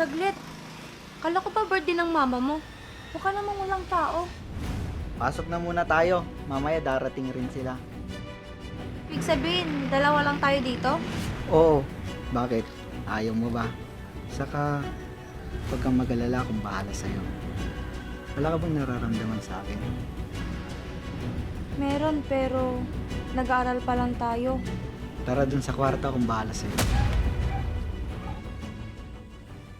Saglit. Kala ko ba birthday ng mama mo? Mukha namang walang tao. Pasok na muna tayo. Mamaya darating rin sila. Ibig sabihin, dalawa lang tayo dito? Oo. Bakit? Ayaw mo ba? Saka, huwag kang mag-alala kung bahala sa'yo. Wala ka bang nararamdaman sa akin? Meron, pero nag-aaral pa lang tayo. Tara dun sa kwarto kung bahala sa'yo.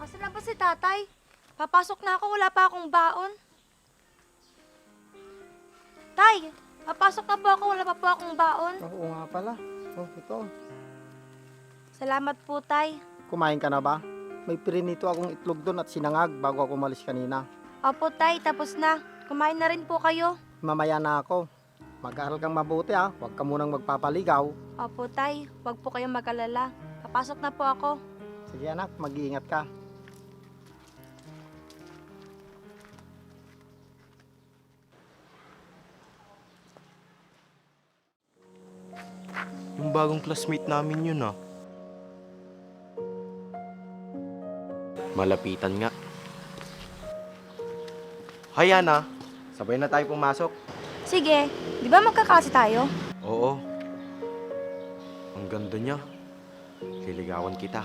Asa na ba si tatay? Papasok na ako, wala pa akong baon. Tay, papasok na po ako, wala pa po akong baon. Oo nga pala. Oh, ito. Salamat po, tay. Kumain ka na ba? May pirinito akong itlog doon at sinangag bago ako umalis kanina. Opo, tay, tapos na. Kumain na rin po kayo. Mamaya na ako. Mag-aaral kang mabuti ha. Huwag ka munang magpapaligaw. Opo, tay, wag po kayong mag-alala. Papasok na po ako. Sige anak, mag-iingat ka. Yung bagong classmate namin yun ah. Malapitan nga. Hay Ana, sabay na tayo pumasok. Sige, di ba magkakasi tayo? Oo. Ang ganda niya. Liligawan kita.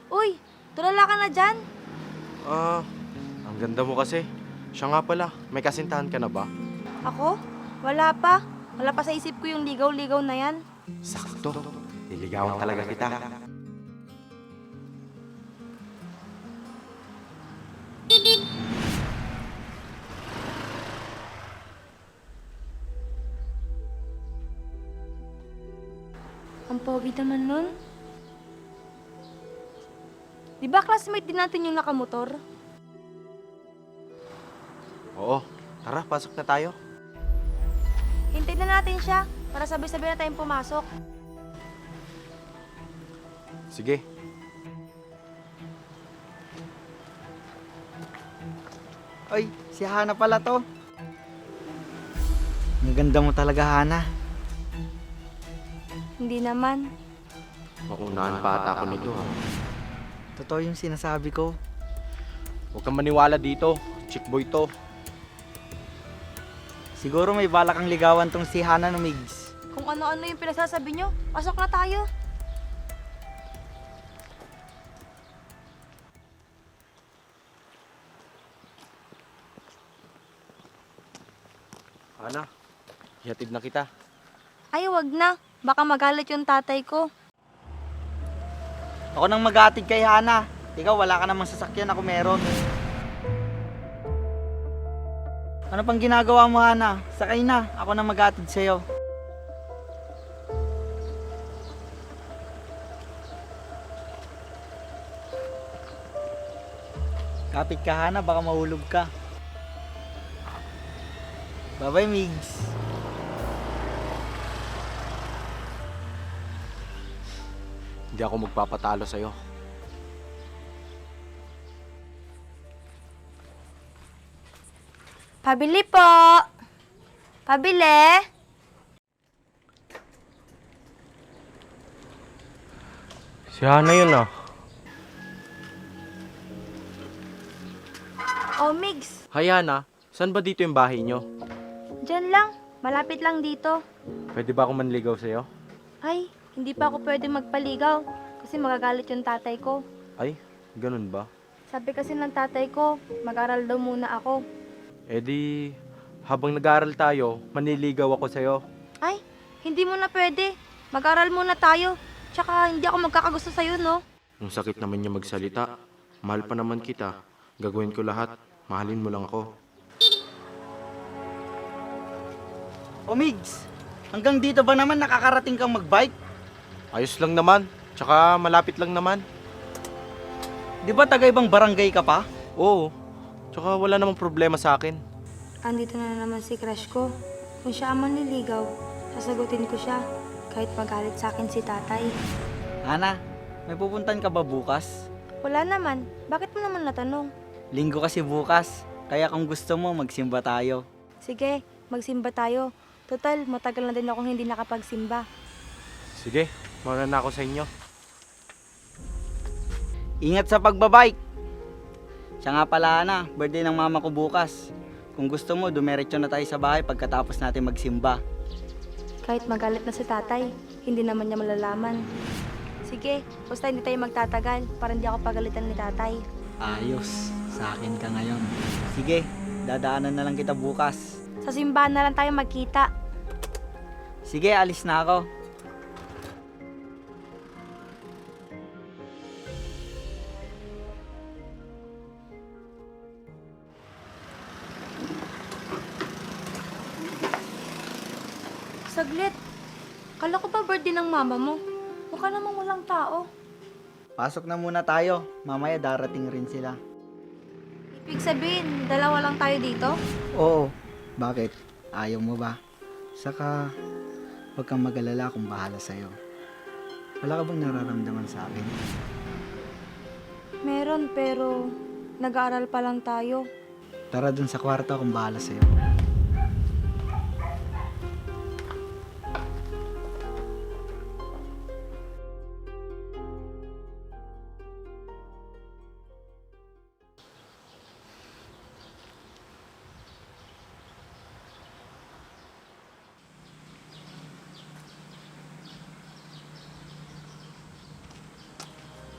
Uy, tulala ka na dyan. Ang ganda mo kasi. Siya nga pala, may kasintahan ka na ba? Ako? Wala pa. Wala pa sa isip ko yung ligaw-ligaw na yan. Sakto. Liligawan talaga kita. Ang pogi naman nun. Di ba classmate din natin yung nakamotor? Oo. Tara, pasok na tayo. Hintay na natin siya para sabay-sabay na tayong pumasok. Sige. Ay, si Hana pala to. Ang ganda mo talaga, Hana. Hindi naman. Maunahan pa ata ako nito ha. Totoo yung sinasabi ko. Huwag kang maniwala dito. Chick boy to. Siguro may balak kang ligawan tong si Hana no, Migs. Kung ano-ano yung pinasasabi nyo, pasok na tayo. Ana, ihatid na kita. Ay, wag na. Baka magalit yung tatay ko. Ako nang mag-aatid kay Hana. Ikaw, wala ka namang sasakyan, ako meron. Ano pang ginagawa mo, Hana? Sakay na, ako nang mag-aatid sa'yo. Kapit ka, Hana, baka mahulog ka. Bye-bye, Migs. Hindi ako magpapatalo sa'yo. Pabili po. Pabili. Si Hana yun ah. Oh, Migs. Hay Hana, saan ba dito yung bahay nyo? Diyan lang. Malapit lang dito. Pwede ba ako manligaw sa'yo? Ay, hindi pa ako pwede magpaligaw. Kasi magagalit yung tatay ko. Ay, ganun ba? Sabi kasi ng tatay ko, mag-aral daw muna ako. Eh di, habang nag-aaral tayo, manliligaw ako sa'yo. Ay, hindi mo na pwede. Mag-aral muna tayo. Tsaka hindi ako magkakagusto sa'yo, no? Ang sakit naman niya magsalita. Mahal pa naman kita. Gagawin ko lahat. Mahalin mo lang ako. O, Migs, hanggang dito ba naman nakakarating kang magbike? Ayos lang naman. Tsaka malapit lang naman. Di ba taga ibang barangay ka pa? Oo. Tsaka wala namang problema sa akin. Andito na naman si crush ko. Kung siya ang manliligaw, sasagutin ko siya. Kahit magalit sa akin si tatay. Hana, may pupuntan ka ba bukas? Wala naman. Bakit mo naman natanong? Linggo kasi bukas. Kaya kung gusto mo, magsimba tayo. Sige, magsimba tayo. Total, matagal na din akong hindi nakapagsimba. Sige, mauna na ako sa inyo. Ingat sa pagbabike. Siya nga pala, Ana, birthday ng mama ko bukas. Kung gusto mo, dumiretso na tayo sa bahay pagkatapos natin magsimba. Kahit magalit na si tatay, hindi naman niya malalaman. Sige, basta hindi tayo magtatagal para hindi ako pagalitan ni tatay. Ayos, sa akin ka ngayon. Sige, dadaanan na lang kita bukas. Sa simbahan na lang tayo magkita. Sige, alis na ako. Saglit. Kala ko pa birthday ng mama mo. Mukha namang walang tao. Pasok na muna tayo. Mamaya darating rin sila. Ibig sabihin, dalawa lang tayo dito? Oo. Bakit? Ayaw mo ba? Saka, huwag kang mag-alala kung bahala sa'yo. Wala ka bang nararamdaman sa akin? Meron, pero nag-aaral pa lang tayo. Tara dun sa kwarto kung bahala sa'yo.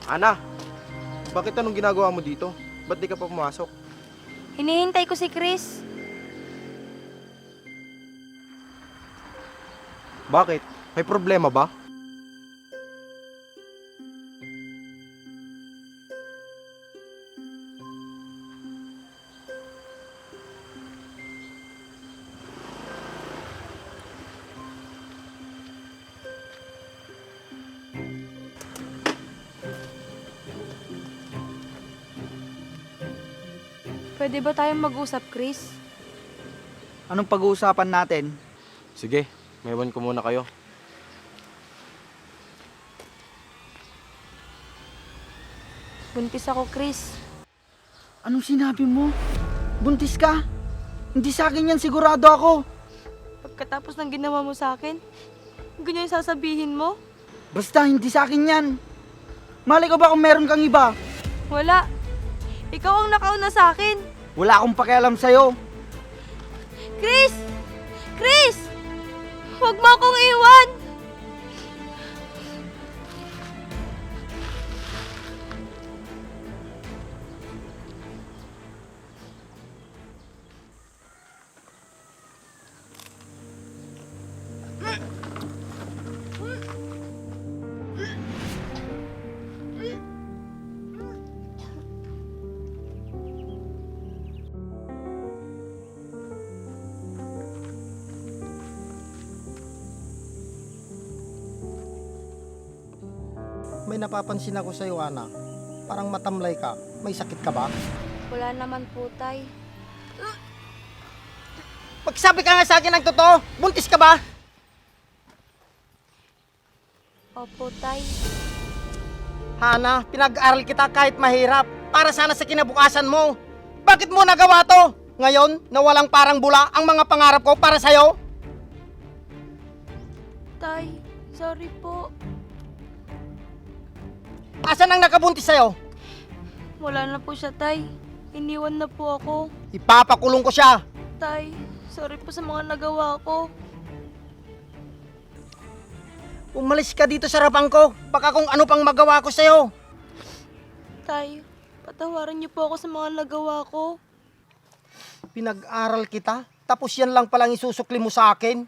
Ana, bakit anong ginagawa mo dito? Ba't di ka pa pumasok? Hinihintay ko si Chris. Bakit? May problema ba? Pwede ba tayong mag-usap, Chris? Anong pag-uusapan natin? Sige, may iwan ko muna kayo. Buntis ako, Chris. Anong sinabi mo? Buntis ka? Hindi sa akin yan, sigurado ako. Pagkatapos ng ginawa mo sa akin, ganyan yung sasabihin mo? Basta, hindi sa akin yan. Malay ko ba kung meron kang iba? Wala. Ikaw ang nakauna sa akin. Wala akong pakialam sa'yo. Chris! Chris! Huwag mo akong iwan! May napapansin ako sa'yo, Ana. Parang matamlay ka. May sakit ka ba? Wala naman po, tay. Magsabi ka nga sa akin ng totoo! Buntis ka ba? Opo, tay. Hana, pinag-aral kita kahit mahirap. Para sana sa kinabukasan mo. Bakit mo nagawa to? Ngayon, na walang parang bula ang mga pangarap ko para sa'yo? Tay, sorry po. Asan ang nakabuntis sa'yo? Wala na po siya, tay. Iniwan na po ako. Ipapakulong ko siya. Tay, sorry po sa mga nagawa ko. Umalis ka dito sa harapan ko. Baka kung ano pang magawa ko sa'yo. Tay, patawarin niyo po ako sa mga nagawa ko. Pinag-aral kita, tapos yan lang palang isusukli mo sa akin.